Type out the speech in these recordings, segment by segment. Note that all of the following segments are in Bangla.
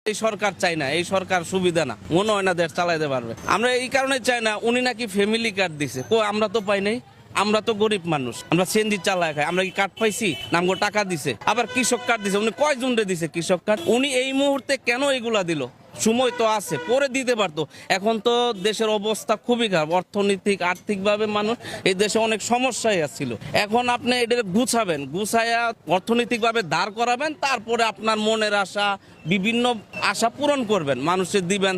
এই সরকার চাই না, এই সরকার সুবিধা না, মনে হয় না দেশ চালাইতে পারবে। আমরা এই কারণে চাই না, উনি নাকি ফ্যামিলি কার্ড দিছে, আমরা তো পাই নাই। আমরা তো গরিব মানুষ, আমরা সিএনজি চালায় খাই, আমরা কি কার্ড পাইছি? নামগো টাকা দিছে, আবার কৃষক কার্ড দিছে। উনি কয়জন রে দিছে কৃষক কার্ড? উনি এই মুহূর্তে কেন এগুলা দিল? সময় তো আছে, পরে দিতে পারতো। এখন তো দেশের অবস্থা খুবই খারাপ, অর্থনৈতিক আর্থিকভাবে মানুষ এই দেশে অনেক সমস্যায় আসছিল। এখন আপনি এটা গুছায়া অর্থনৈতিকভাবে দাঁড় করাবেন, তারপরে আপনার মনের আশা, বিভিন্ন আশা পূরণ করবেন, মানুষের দিবেন,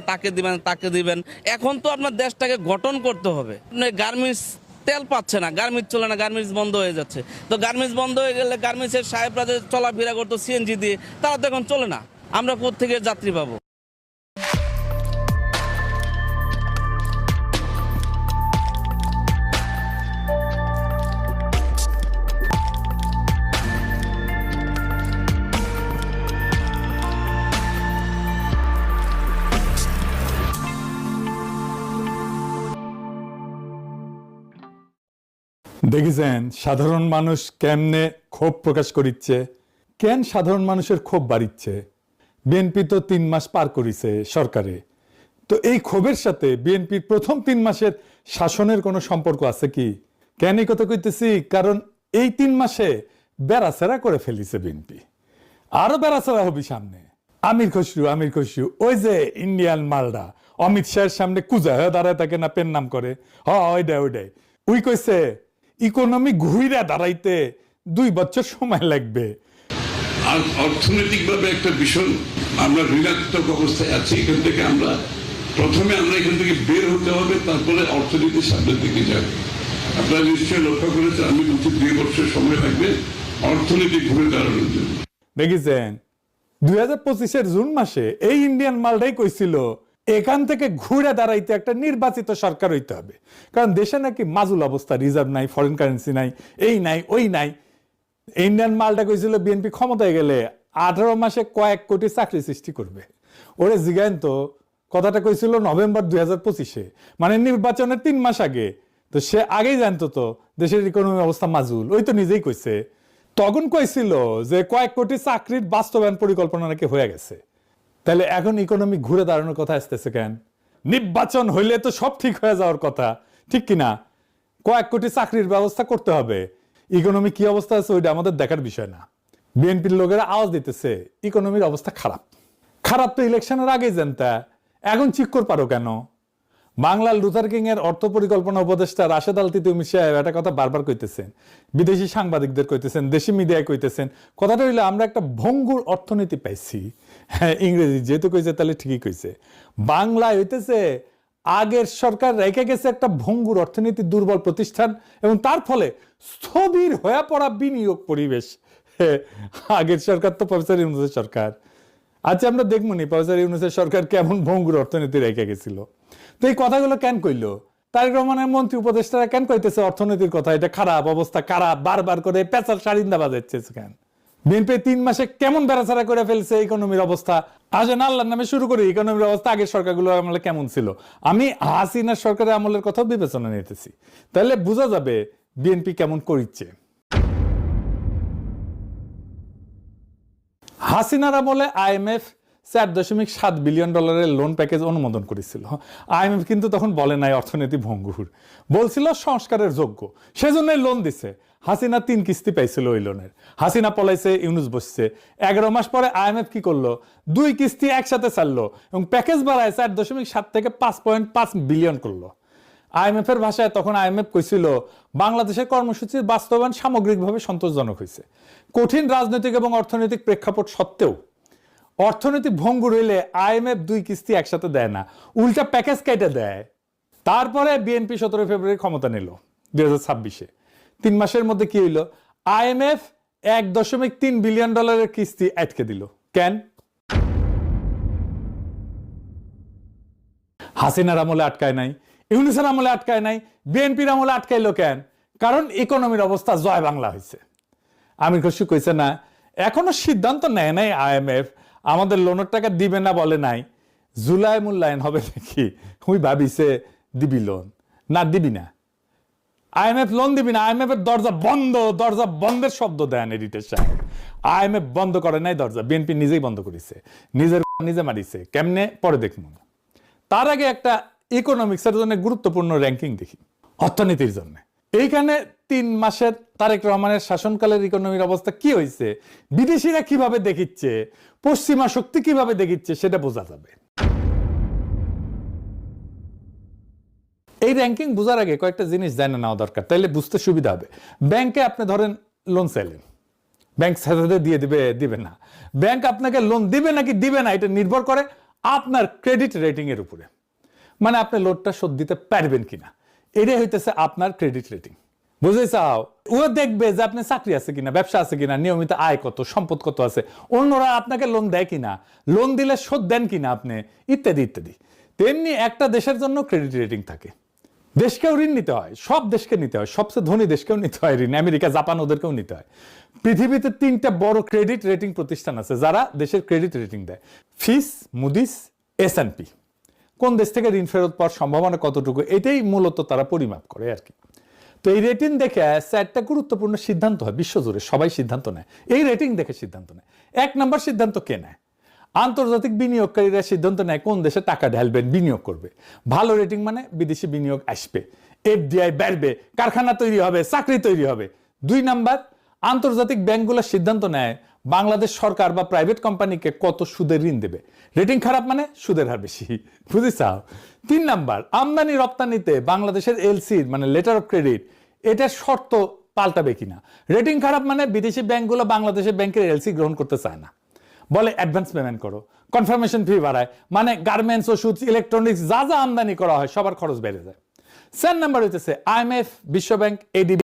তাকে দিবেন। এখন তো আপনার দেশটাকে গঠন করতে হবে। গার্মেন্টস তেল পাচ্ছে না, গার্মেন্টস চলে না, গার্মেন্টস বন্ধ হয়ে যাচ্ছে। তো গার্মেন্টস বন্ধ হয়ে গেলে গার্মেন্টসের সাহেবরা যে চলাফেরা করতো সিএনজি দিয়ে, তারা তো এখন চলে না। আমরা কোত্থেকে যাত্রী পাবো? দেখেছেন সাধারণ মানুষ কেমনে ক্ষোভ প্রকাশ করিচ্ছে, কেন সাধারণ মানুষের ক্ষোভ বাড়িচ্ছে। বিএনপি তো 3 মাস পার করিছে সরকারে, তো এই ক্ষোভের সাথে বিএনপির প্রথম 3 মাসের শাসনের কোনো সম্পর্ক আছে কি? কেন এই কথা কইতেছি, কারণ এই 3 মাসে বেড়াচেরা করে ফেলিছে বিএনপি, আরো বেড়াচেরা হবি সামনে। আমির খসরু ওই যে ইন্ডিয়ান মালডা অমিত শাহের সামনে কুজা হয়ে দাঁড়ায় থাকে না, পেন নাম করে, ওইটাই উই কইছে ইকোনমি ঘুরে দাঁড়াইতে 2 বছর সময় লাগবে। আর অর্থনৈতিকভাবে একটা ভীষণ আমরা ঋণাত্মক অবস্থায় আছি। এখান থেকে আমরা এখান থেকে বের হতে হবে, তারপরে অর্থনীতির সামনের দিকে যাবে। আপনারা নিশ্চয়ই লক্ষ্য করেছেন, আমি বলছি 2 বছর সময় লাগবে অর্থনীতি ঘুরে দাঁড়ানোর জন্য। দেখেছেন 2025-এর জুন মাসে এই ইন্ডিয়ান মালটাই কইছিল এখান থেকে ঘুরে দাঁড়াইতে একটা নির্বাচিত সরকার হইতে হবে, কারণ দেশে নাকি মাজুল অবস্থা, রিজার্ভ নাই, ফরেন কারেন্সি নাই, এই নাই ওই নাই। ইন্ডিয়ান মালটা কইছিল বিএনপি ক্ষমতায় গেলে 18 মাসে কয়েক কোটি চাকরি সৃষ্টি করবে। ওরে জিগাইন তো, কথাটা কইছিল নভেম্বর 2025-এ, মানে নির্বাচনের 3 মাস আগে। তো সে আগেই জানতো তো দেশের ইকোনমি অবস্থা মাজুল, ওই তো নিজেই কইছে। তখন কইছিল যে কয়েক কোটি চাকরির বাস্তবায়ন পরিকল্পনা নাকি হয়ে গেছে। তাহলে এখন ইকোনমি ঘুরে দাঁড়ানোর কথা আসতেছে কেন? নির্বাচন হইলে তো সব ঠিক হয়ে যাওয়ার কথা, ঠিক কিনা? কয়েক কোটি চাকরির ব্যবস্থা করতে হবে। ইকোনমি কি অবস্থা আছে ওইটা আমাদের দেখার বিষয় না। বিএনপির লোকেরা আওয়াজ দিতেছে ইকোনমির অবস্থা খারাপ তো ইলেকশনের আগেই জানতা, এখন চিক্কর পারো কেন? বাংলার লুথার কিং এর অর্থ পরিকল্পনা উপদেষ্টা রাশেদ আল তিতুমির সাহেব একটা কথা বারবার কইতেছেন, বিদেশি সাংবাদিকদের কইতেছেন, দেশি মিডিয়ায় কইতেছেন। কথাটা হইলে আমরা একটা ভঙ্গুর অর্থনীতি পাইছি। হ্যাঁ, ইংরেজি যেহেতু কইছে তাহলে ঠিকই কইছে। বাংলায় হইতেছে আগের সরকার রেখে গেছে একটা ভঙ্গুর অর্থনীতি, দুর্বল প্রতিষ্ঠান, এবং তার ফলে স্থবির হয়ে পড়া বিনিয়োগ পরিবেশ। আগের সরকার তো প্রফেসর ইউনূসের সরকার। আচ্ছা, আমরা দেখবো নি প্রফেসর ইউনূসের সরকার কেমন ভঙ্গুর অর্থনীতি রেখে গেছিল। তো এই কথাগুলো কেন কইলো তারেক রহমানের মন্ত্রী উপদেষ্টারা? কেন কইতেছে অর্থনীতির কথা, এটা খারাপ অবস্থা, খারাপ, বারবার করে পেঁচাল সারিন্দা বাজাচ্ছে কেন? বিএনপি 3 মাসে কেমন বেড়াছাড়া করে ফেলছে ইকোনমির অবস্থা। আসেন আল্লাহর নামে শুরু করি, ইকোনমির অবস্থা আগের সরকারগুলো আমলে কেমন ছিল। আমি হাসিনার সরকারের আমলের কথাও বিবেচনা নিতেছি, তাহলে বোঝা যাবে বিএনপি কেমন করিচ্ছে। হাসিনার আমলে IMF $4.7 বিলিয়ন লোন প্যাকেজ অনুমোদন করেছিল। IMF কিন্তু তখন বলে নাই অর্থনীতি ভঙ্গুর, বলছিল সংস্কারের যোগ্য, সেজন্যই লোন দিছে। হাসিনা 3 কিস্তি পাইছিল ওই লোনের। হাসিনা পলাইছে, ইউনূস বসছে। 11 মাস পরে IMF কি করলো? 2 কিস্তি একসাথে ছাড়লো এবং প্যাকেজ বাড়ায় 4.7 থেকে 5.5 বিলিয়ন করলো। IMF এর ভাষায় তখন IMF কইছিল বাংলাদেশের কর্মসূচির বাস্তবায়ন সামগ্রিকভাবে সন্তোষজনক হয়েছে। কঠিন রাজনৈতিক এবং অর্থনৈতিক প্রেক্ষাপট সত্ত্বেও অর্থনৈতিক ভঙ্গুর হইলে IMF 2 কিস্তি একসাথে দেয় না, উল্টা প্যাকেজ কেটে দেয়। তারপরে বিএনপি 17 ফেব্রুয়ারি ক্ষমতা নিল 2026-এ। 3 মাসের মধ্যে কি হইল? IMF $1.3 বিলিয়ন কিস্তি আটকে দিল। কেন? হাসিনার আমলে আটকায় নাই, ইউনূসের আমলে আটকায় নাই, বিএনপির আমলে আটকাইলো কেন? কারণ ইকোনমির অবস্থা জয় বাংলা হয়েছে। আমির খসরু কইছে না, এখনো সিদ্ধান্ত নেয় নাই IMF, আমাদের লোনের টাকা দিবে না বলে নাই, জুলাই মূল্যায়ন হবে নাকি। ওই ভাবিছে দিবি লোন, না দিবি না। আইএমএফ লোন দিবি না, আইএমএফ এর দরজা বন্ধের শব্দ দেন এডিটর সাহেব। আইএমএফ বন্ধ করে নাই দরজা, বিএনপি নিজেই বন্ধ করেছে, নিজে মারিছে। কেমনে পরে দেখুন। তার আগে একটা ইকোনমিক্সের জন্য গুরুত্বপূর্ণ র্যাঙ্কিং দেখি, অর্থনীতির জন্য। এইখানে 3 মাসের তারেক রহমানের শাসনকালের ইকোনমির অবস্থা কি হয়েছে, বিদেশিরা কিভাবে দেখিচ্ছে, পশ্চিমা শক্তি কিভাবে দেখিচ্ছে, সেটা বোঝা যাবে। এই র্যাঙ্কিং বোঝার আগে কয়েকটা জিনিস জানা নেওয়া দরকার, তাইলে বুঝতে সুবিধা হবে। ব্যাংকে আপনি ধরেন লোন চাইলেন, ব্যাংক সাথে দিয়ে দিবে না। ব্যাংক আপনাকে লোন দিবে নাকি দিবে না, এটা নির্ভর করে আপনার ক্রেডিট রেটিং এর উপরে, মানে আপনি লোনটা শোধ দিতে পারবেন কিনা, এটাই হইতেছে আপনার ক্রেডিট রেটিং। বুঝে চাও, ও দেখবে যে আপনি চাকরি আছে কিনা, ব্যবসা আছে কিনা, নিয়মিত আয় কত, সম্পদ কত আছে, অন্যরা আপনাকে লোন দেয় কিনা, লোন দিলে শোধ দেন কিনা আপনি, ইত্যাদি ইত্যাদি। তেমনি একটা দেশের জন্য ক্রেডিট রেটিং থাকে। দেশকেও ঋণ নিতে হয়, সব দেশকে নিতে হয়, সবচেয়ে ধনী দেশকেও নিতে হয় ঋণ, আমেরিকা, জাপান, ওদেরকেও নিতে হয়। পৃথিবীতে 3টা বড় ক্রেডিট রেটিং প্রতিষ্ঠান আছে যারা দেশের ক্রেডিট রেটিং দেয়, ফিচ, মুডিস, S&P। কোন দেশ থেকে ঋণ ফেরত পাওয়ার সম্ভাবনা কতটুকু, এটাই মূলত তারা পরিমাপ করে আর কি। তো এই রেটিং দেখে 4টা গুরুত্বপূর্ণ সিদ্ধান্ত হয় বিশ্বজুড়ে, সবাই সিদ্ধান্ত নেয় এই রেটিং দেখে সিদ্ধান্ত নেয়। 1 নম্বর সিদ্ধান্ত কে নেয়? আন্তর্জাতিক বিনিয়োগকারীরা সিদ্ধান্ত নেয় কোন দেশে টাকা ঢালবেন, বিনিয়োগ করবে। ভালো রেটিং মানে বিদেশি বিনিয়োগ আসবে, FDI বাড়বে, কারখানা তৈরি হবে, চাকরি তৈরি হবে। 2 নাম্বার, আন্তর্জাতিক ব্যাংকগুলো সিদ্ধান্ত নেয় বাংলাদেশ সরকার বা প্রাইভেট কোম্পানিকে কত সুদের ঋণ দেবে। রেটিং খারাপ মানে সুদের হার বেশি, বুঝেছাও। 3 নাম্বার, আমদানি রপ্তানিতে বাংলাদেশের LC মানে লেটার অফ ক্রেডিট, এটার শর্ত পাল্টাবে কিনা। রেটিং খারাপ মানে বিদেশি ব্যাংকগুলো বাংলাদেশের ব্যাংকের LC গ্রহণ করতে চায় না, বলে অ্যাডভান্স পেমেন্ট করো, কনফার্মেশন ফি বাড়ায়, মানে গার্মেন্টস, ওষুধ, ইলেকট্রনিক্স যা যা আমদানি করা হয় সবার খরচ বেড়ে যায়। 4 নাম্বার হইতেছে IMF, বিশ্বব্যাংক, ADB